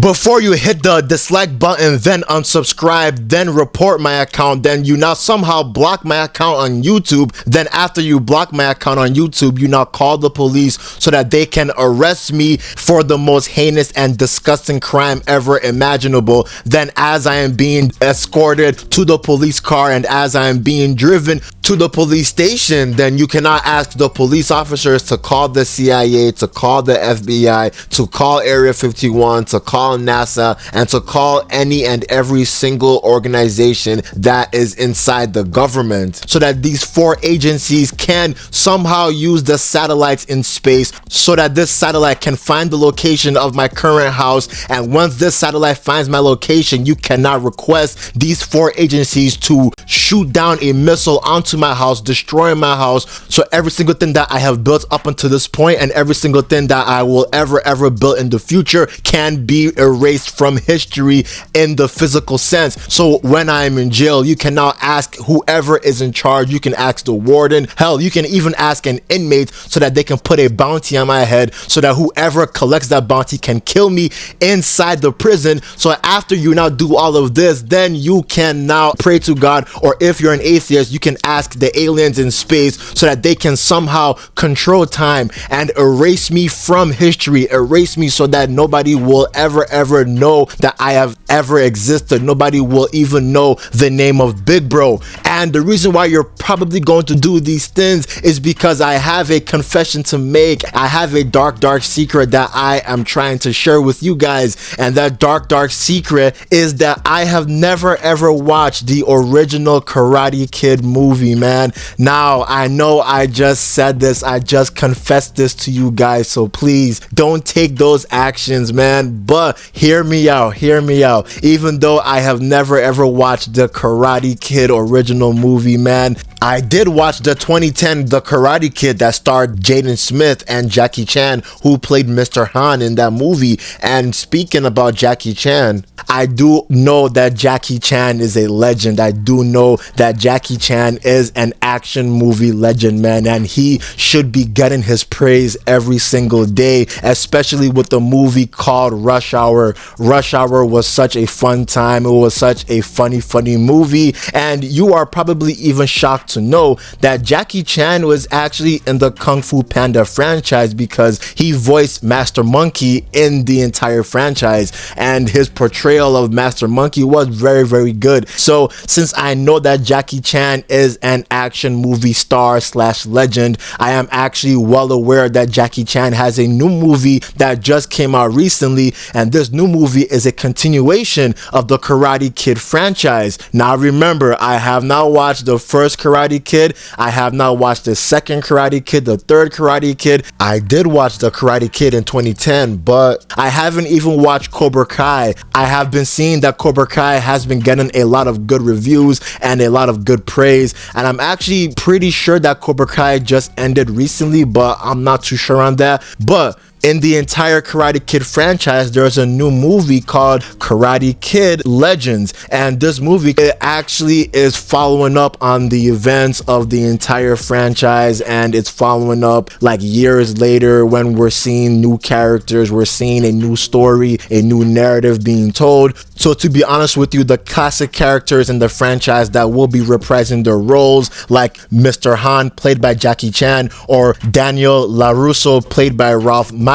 Before you hit the dislike button, then unsubscribe, then report my account, then you now somehow block my account on YouTube, then after you block my account on YouTube, you now call the police so that they can arrest me for the most heinous and disgusting crime ever imaginable. Then as I am being escorted to the police car and as I am being driven to the police station, then you cannot ask the police officers to call the CIA, to call the FBI, to call Area 51, to call NASA, and to call any and every single organization that is inside the government, so that these four agencies can somehow use the satellites in space so that this satellite can find the location of my current house. And once this satellite finds my location, you cannot request these four agencies to shoot down a missile onto my house, destroying my house. So every single thing that I have built up until this point and every single thing that I will ever build in the future can be erased from history in the physical sense. So when I'm in jail, you can now ask whoever is in charge. You can ask the warden. Hell, you can even ask an inmate so that they can put a bounty on my head so that whoever collects that bounty can kill me inside the prison. So after you now do all of this, then you can now pray to God, or if you're an atheist, you can ask the aliens in space so that they can somehow control time and erase me from history, erase me so that nobody will ever know that I have ever existed. Nobody will even know the name of Big Bro. And the reason why you're probably going to do these things is because I have a confession to make. I have a dark secret that I am trying to share with you guys, and that dark secret is that I have never ever watched the original Karate Kid movie, man. Now I know I just said this, I just confessed this to you guys, so please don't take those actions, man. But hear me out. Even though I have never ever watched the Karate Kid original movie, man, I did watch the 2010 The Karate Kid that starred Jaden Smith and Jackie Chan, who played Mr. Han in that movie. And speaking about Jackie Chan, I do know that Jackie Chan is a legend. I do know that Jackie Chan is an action movie legend, man, and he should be getting his praise every single day, especially with the movie called Rush Hour. Rush Hour was such a fun time. It was such a funny movie, and you are probably even shocked to know that Jackie Chan was actually in the Kung Fu Panda franchise, because he voiced Master Monkey in the entire franchise, and his portrayal of Master Monkey was very good. So since I know that Jackie Chan is an action movie star / legend, I am actually well aware that Jackie Chan has a new movie that just came out recently, and this new movie is a continuation of the Karate Kid franchise. Now remember, I have not watched the first Karate Kid, I have not watched the second Karate Kid, the third Karate Kid. I did watch the Karate Kid in 2010, but I haven't even watched Cobra Kai. I have been seeing that Cobra Kai has been getting a lot of good reviews and a lot of good praise, and I'm actually pretty sure that Cobra Kai just ended recently, but I'm not too sure on that. But in the entire Karate Kid franchise, there's a new movie called Karate Kid Legends, and this movie, it actually is following up on the events of the entire franchise, and it's following up like years later when we're seeing new characters, we're seeing a new story, a new narrative being told. So to be honest with you, the classic characters in the franchise that will be reprising their roles, like Mr. Han played by Jackie Chan, or Daniel LaRusso played by Ralph Macchio,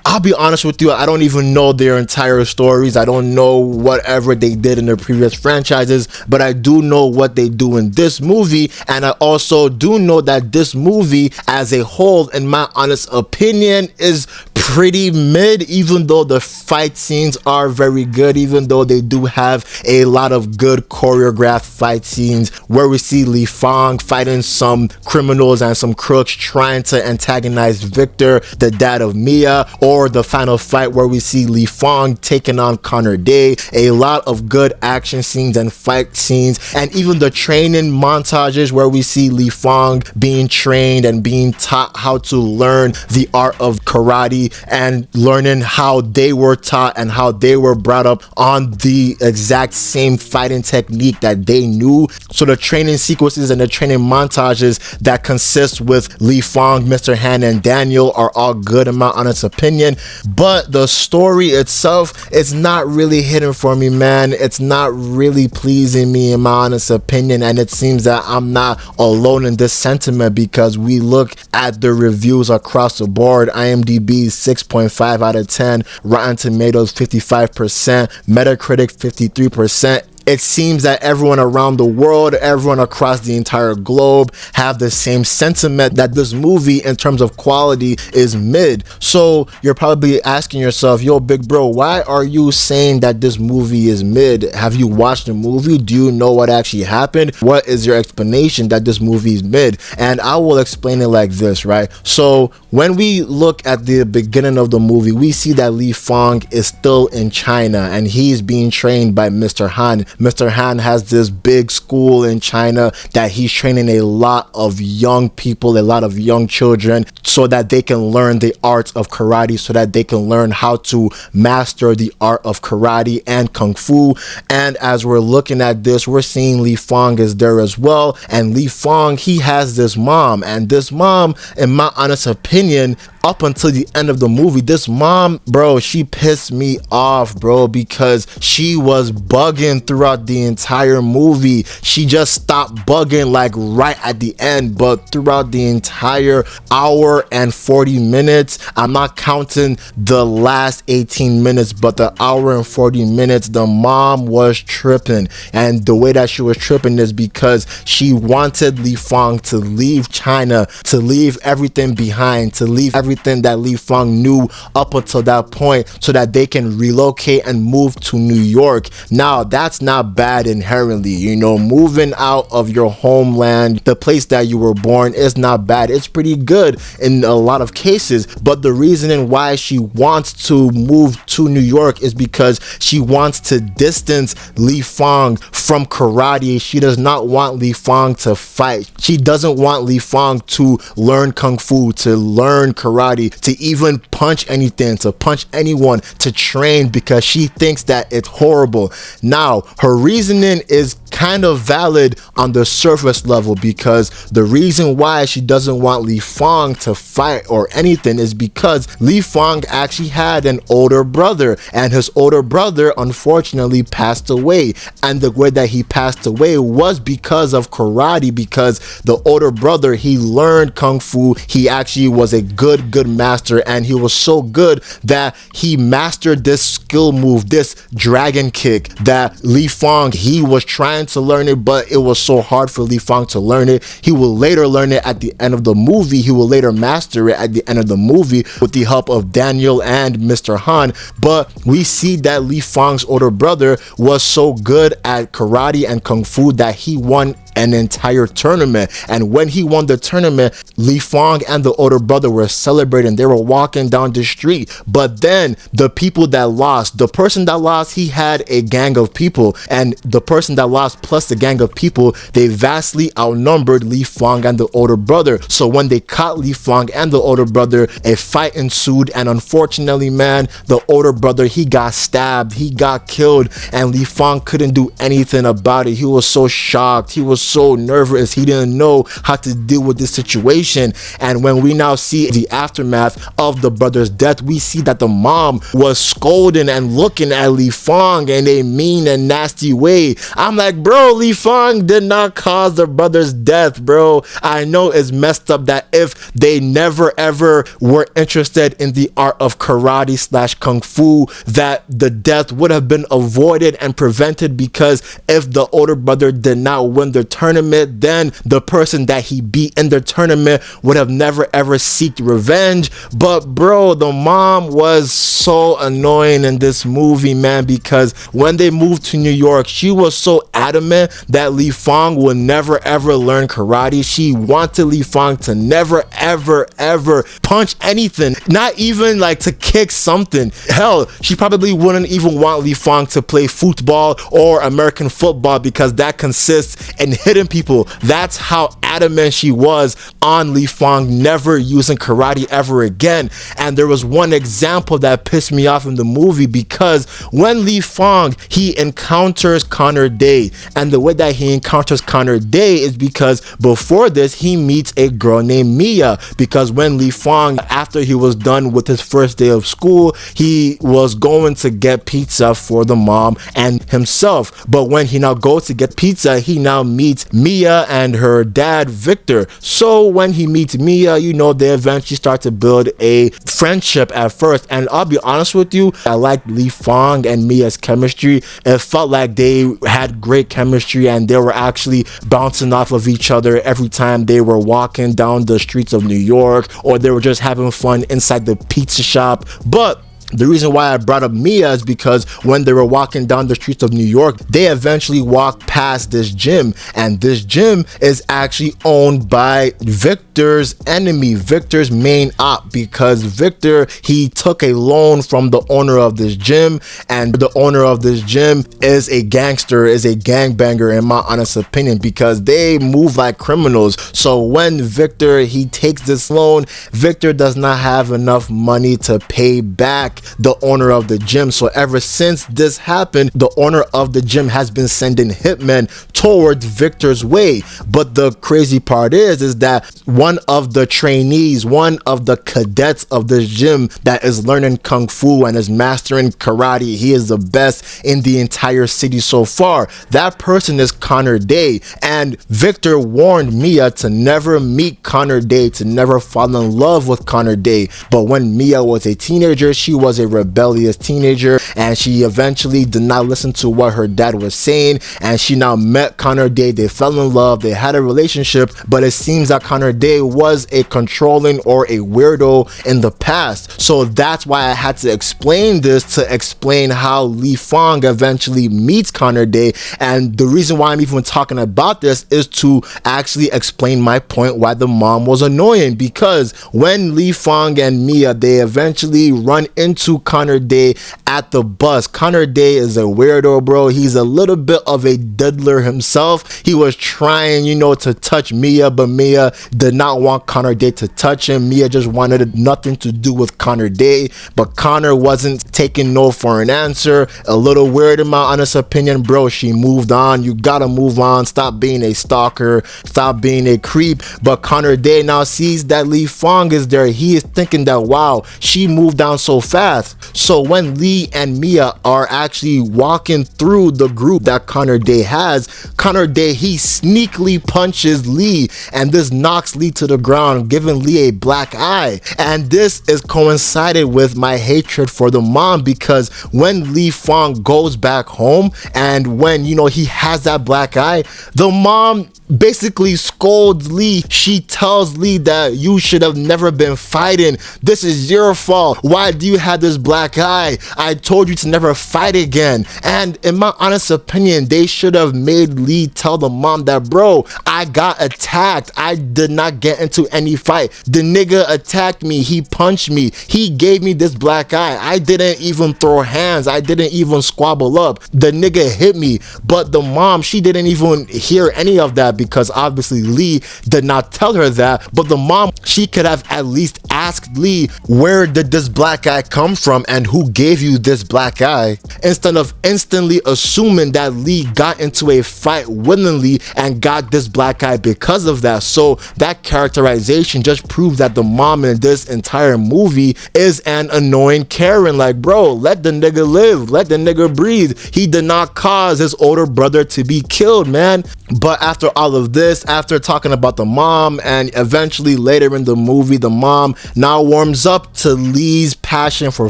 I'll be honest with you, I don't even know their entire stories. I don't know whatever they did in their previous franchises, but I do know what they do in this movie, and I also do know that this movie as a whole, in my honest opinion, is pretty mid, even though the fight scenes are very good, even though they do have a lot of good choreographed fight scenes where we see Li Fang fighting some criminals and some crooks trying to antagonize Victor, the dad of Mia, or the final fight where we see Li Fang taking on Connor Day. A lot of good action scenes and fight scenes, and even the training montages where we see Li Fang being trained and being taught how to learn the art of karate and learning how they were taught and how they were brought up on the exact same fighting technique that they knew. So the training sequences and the training montages that consist with Li Fong, Mr. Han, and Daniel are all good in my honest opinion, but the story itself is not really hitting for me, man. It's not really pleasing me in my honest opinion, and it seems that I'm not alone in this sentiment, because we look at the reviews across the board. IMDb 6.5 out of 10, Rotten Tomatoes 55%, Metacritic 53%. It seems that everyone around the world, everyone across the entire globe have the same sentiment that this movie in terms of quality is mid. So you're probably asking yourself, yo, big bro, why are you saying that this movie is mid? Have you watched the movie? Do you know what actually happened? What is your explanation that this movie is mid? And I will explain it like this, right? So when we look at the beginning of the movie, we see that Li Fong is still in China and he's being trained by Mr. Han. Mr. Han has this big school in China that he's training a lot of young people, a lot of young children, so that they can learn the art of karate, so that they can learn how to master the art of karate and kung fu. And as we're looking at this, we're seeing Li Fong is there as well. And Li Fong, he has this mom, and this mom, in my honest opinion, up until the end of the movie, this mom, bro, she pissed me off, bro, because she was bugging throughout the entire movie. She just stopped bugging like right at the end, but throughout the entire hour and 40 minutes, I'm not counting the last 18 minutes, but the hour and 40 minutes, the mom was tripping. And the way that she was tripping is because she wanted Li Fong to leave China, to leave everything behind, to leave everything that Li Fong knew up until that point, so that they can relocate and move to New York. Now, that's not bad inherently, you know, moving out of your homeland, the place that you were born, is not bad. It's pretty good in a lot of cases, but the reasoning why she wants to move to New York is because she wants to distance Li Fong from karate. She does not want Li Fong to fight. She doesn't want Li Fong to learn kung fu, to learn karate, to even punch anything, to punch anyone, to train, because she thinks that it's horrible. Now, her reasoning is kind of valid on the surface level, because the reason why she doesn't want Li Fong to fight or anything is because Li Fong actually had an older brother, and his older brother unfortunately passed away, and the way that he passed away was because of karate, because the older brother, he learned kung fu. He actually was a good master, and he was so good that he mastered this skill move, this dragon kick, that Li Fong, he was trying to learn it, but it was so hard for Li Fong to learn it. He will later learn it at the end of the movie. He will later master it at the end of the movie with the help of Daniel and Mr. Han. But we see that Li Fong's older brother was so good at karate and kung fu that he won an entire tournament. And when he won the tournament, Li Fong and the older brother were celebrating. They were walking down the street, but then the people that lost, the person that lost, he had a gang of people, and the person that lost plus the gang of people, they vastly outnumbered Li Fong and the older brother. So when they caught Li Fong and the older brother, a fight ensued, and unfortunately, man, the older brother, he got stabbed, he got killed, and Li Fong couldn't do anything about it. He was so shocked, he was so nervous, he didn't know how to deal with this situation. And when we now see the aftermath of the brother's death, we see that the mom was scolding and looking at Li Fong in a mean and nasty way. I'm like, bro, Li Fong did not cause the brother's death, bro. I know it's messed up that if they never ever were interested in the art of karate slash kung fu, that the death would have been avoided and prevented, because if the older brother did not win the tournament, then the person that he beat in the tournament would have never ever seeked revenge. But bro, the mom was so annoying in this movie, man, because when they moved to New York, she was so adamant that Li Fong would never ever learn karate. She wanted Li Fong to never ever punch anything, not even like to kick something. Hell, she probably wouldn't even want Li Fong to play football or American football, because that consists in hitting people. That's how adamant she was on Li Fang never using karate ever again. And there was one example that pissed me off in the movie, because when Li Fang, he encounters Connor Day, and the way that he encounters Connor Day is because before this he meets a girl named Mia, because when Li Fang, after he was done with his first day of school, he was going to get pizza for the mom and himself. But when he now goes to get pizza, he now meets Mia and her dad Victor. So when he meets Mia, you know, they eventually start to build a friendship at first. And I'll be honest with you, I liked Li Fang and Mia's chemistry. It felt like they had great chemistry, and they were actually bouncing off of each other every time they were walking down the streets of New York, or they were just having fun inside the pizza shop. But the reason why I brought up Mia is because when they were walking down the streets of New York, they eventually walked past this gym, and this gym is actually owned by Victor's enemy, Victor's main op, because Victor, he took a loan from the owner of this gym, and the owner of this gym is a gangster, is a gangbanger in my honest opinion, because they move like criminals. So when Victor, he takes this loan, Victor does not have enough money to pay back the owner of the gym. So ever since this happened, the owner of the gym has been sending hitmen towards Victor's way. But the crazy part is that one of the trainees, one of the cadets of this gym that is learning kung fu and is mastering karate, he is the best in the entire city so far. That person is Connor Day, and Victor warned Mia to never meet Connor Day, to never fall in love with Connor Day. But when Mia was a teenager, she was a rebellious teenager, and she eventually did not listen to what her dad was saying, and she now met Connor Day. They fell in love, they had a relationship, but it seems that Connor Day was a controlling or a weirdo in the past. So that's why I had to explain this, to explain how Li Fang eventually meets Connor Day. And the reason why I'm even talking about this is to actually explain my point why the mom was annoying, because when Li Fang and Mia, they eventually run into Connor Day at the bus. Connor Day is a weirdo, bro. He's a little bit of a diddler himself. He was trying, you know, to touch Mia, but Mia did not want Connor Day to touch him. Mia just wanted nothing to do with Connor Day, but Connor wasn't taking no for an answer. A little weird in my honest opinion, bro. She moved on. You gotta move on. Stop being a stalker. Stop being a creep. But Connor Day now sees that Li Fang is there. He is thinking that, wow, she moved down so fast. So when Lee and Mia are actually walking through the group that Connor Day has, Connor Day, he sneakily punches Lee, and this knocks Lee to the ground, giving Lee a black eye. And this is coincided with my hatred for the mom, because when Li Fang goes back home, and when, you know, he has that black eye, the mom basically scolds Lee. She tells Lee that you should have never been fighting. This is your fault. Why do you have this black eye? I told you to never fight again. And in my honest opinion, they should have made Lee tell the mom that, bro, I got attacked. I did not get into any fight. The nigga attacked me. He punched me. He gave me this black eye. I didn't even throw hands. I didn't even squabble up. The nigga hit me. But the mom, she didn't even hear any of that, because obviously Lee did not tell her that. But the mom, she could have at least asked Lee, where did this black eye come from and who gave you this black eye, instead of instantly assuming that Lee got into a fight willingly and got this black eye because of that. So that characterization just proves that the mom in this entire movie is an annoying Karen. Like, bro, let the nigga live, let the nigga breathe. He did not cause his older brother to be killed, man. But after all of this, after talking about the mom, and eventually later in the movie, the mom now warms up to Lee's passion for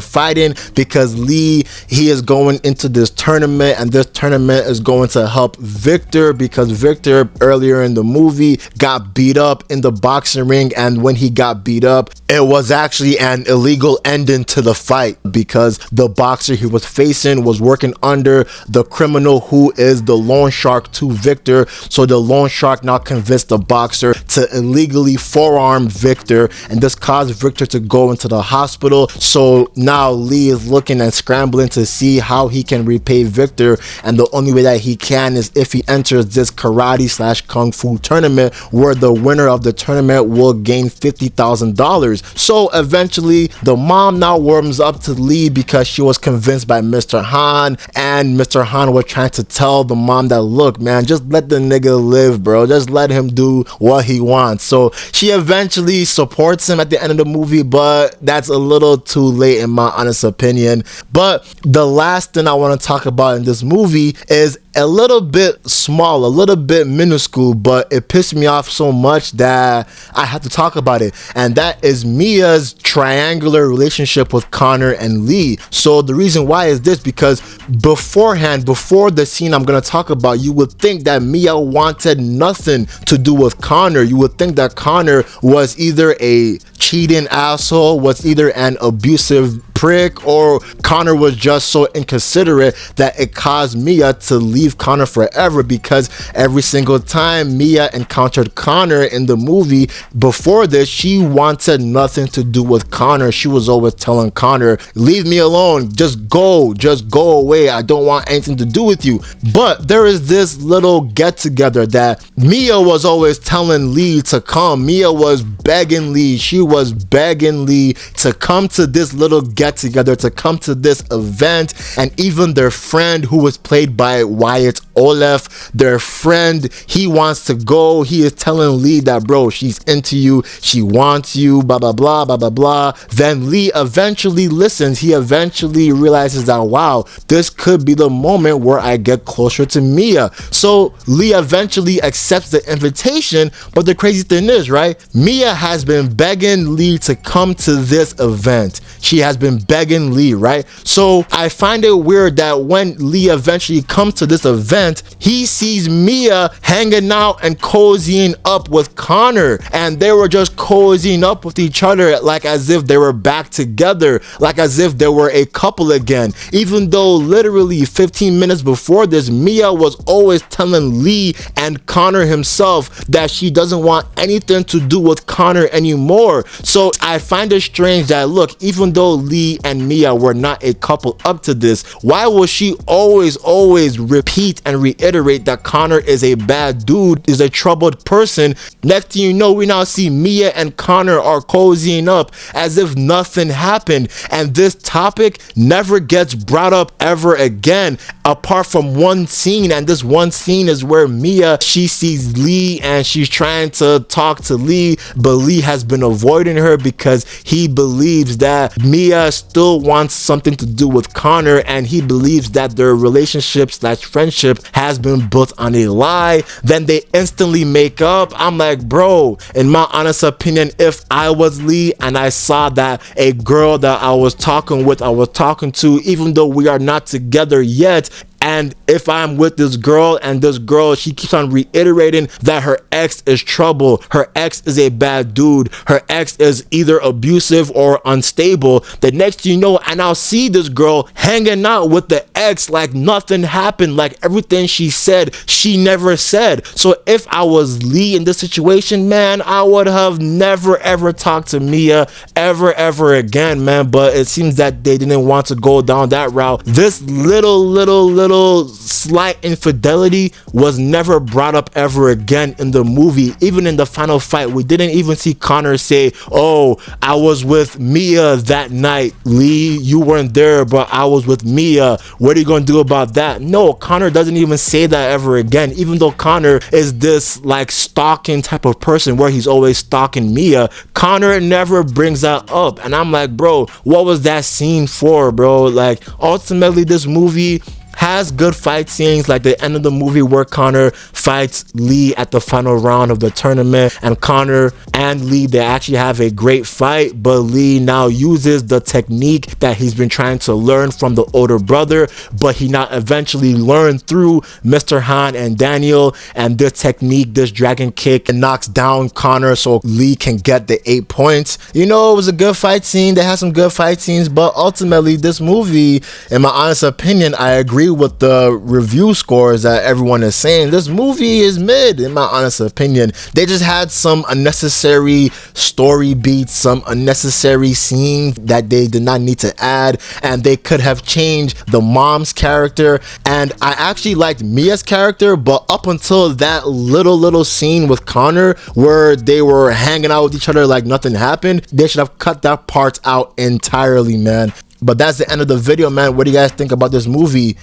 fighting, because Lee, he is going into this tournament, and this tournament is going to help Victor, because Victor earlier in the movie got beat up in the boxing ring, and when he got beat up, it was actually an illegal ending to the fight, because the boxer he was facing was working under the criminal who is the loan shark to Victor. So the loan shark now convinced the boxer to illegally forearm Victor, and this caused Victor to go into the hospital. So now Lee is looking and scrambling to see how he can repay Victor, and the only way that he can is if he enters this karate slash kung fu tournament, where the winner of the tournament will gain $50,000. So eventually the mom now warms up to Lee because she was convinced by Mr. Han, and Mr. Han was trying to tell the mom that, look man, just let the nigga live, bro, just let him do what he wants. So she eventually supports him at the end of the movie, but that's a little too late in my honest opinion. But the last thing I want to talk about in this movie is a little bit small, a little bit minuscule, but it pissed me off so much that I had to talk about it, and that is Mia's triangular relationship with Connor and Lee. So the reason why is this, because beforehand, before the scene I'm gonna talk about, you would think that Mia wanted nothing to do with Connor. You would think that Connor was either a cheating asshole, was either an abusive prick, or Connor was just so inconsiderate that it caused Mia to leave Connor forever, because every single time Mia encountered Connor in the movie before this, she wanted nothing to do with Connor. She was always telling Connor, leave me alone, just go away, I don't want anything to do with you. But there is this little get together that Mia was always telling Lee to come. Mia was begging Lee, she was begging Lee to come to this little get together, to come to this event. And even their friend, who was played by Wyatt Olaf, their friend, he wants to go. He is telling Lee that, bro, she's into you, she wants you, blah blah blah blah blah blah. Then Lee eventually listens. He eventually realizes that, wow, this could be the moment where I get closer to Mia. So Lee eventually accepts the invitation. But the crazy thing is, right, Mia has been begging Lee to come to this event. She has been begging Lee, right? So I find it weird that when Lee eventually comes to this event, he sees Mia hanging out and cozying up with Connor, and they were just cozying up with each other, like as if they were back together, like as if they were a couple again, even though literally 15 minutes before this, Mia was always telling Lee and Connor himself that she doesn't want anything to do with Connor anymore. So I find it strange that, look, even though Lee and Mia were not a couple up to this, why will she always repeat and reiterate that Connor is a bad dude, is a troubled person? Next thing you know, we now see Mia and Connor are cozying up as if nothing happened, and this topic never gets brought up ever again, apart from one scene. And this one scene is where Mia, she sees Lee and she's trying to talk to Lee, but Lee has been avoiding her because he believes that Mia still wants something to do with Connor, and he believes that their relationship slash friendship has been built on a lie. Then they instantly make up. I'm like, bro, in my honest opinion, if I was Lee and I saw that a girl that I was talking to, even though we are not together yet, and if I'm with this girl and this girl, she keeps on reiterating that her ex is trouble, her ex is a bad dude, her ex is either abusive or unstable, the next thing you know, and I'll see this girl hanging out with the ex like nothing happened, like everything she said, she never said. So if I was Lee in this situation, man, I would have never ever talked to Mia ever again, man. But it seems that they didn't want to go down that route. This little slight infidelity was never brought up ever again in the movie. Even in the final fight, we didn't even see Connor say, oh, I was with Mia that night. Lee, you weren't there, but I was with Mia. What are you gonna do about that? No, Connor doesn't even say that ever again, even though Connor is this like stalking type of person where he's always stalking Mia. Connor never brings that up, and I'm like, bro, what was that scene for, bro? Like, ultimately this movie has good fight scenes, like the end of the movie where Connor fights Lee at the final round of the tournament, and Connor and Lee, they actually have a great fight, but Lee now uses the technique that he's been trying to learn from the older brother, but he now eventually learned through Mr. Han and Daniel, and this technique, this dragon kick, knocks down Connor so Lee can get the 8 points. You know, it was a good fight scene. They had some good fight scenes, but ultimately this movie, in my honest opinion, I agree agree with the review scores that everyone is saying. This movie is mid, in my honest opinion. They just had some unnecessary story beats, some unnecessary scenes that they did not need to add, and they could have changed the mom's character. And I actually liked Mia's character, but up until that little scene with Connor where they were hanging out with each other like nothing happened, they should have cut that part out entirely, man. But that's the end of the video, man. What do you guys think about this movie?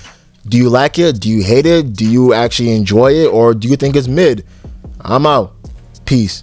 Do you like it? Do you hate it? Do you actually enjoy it? Or do you think it's mid? I'm out. Peace.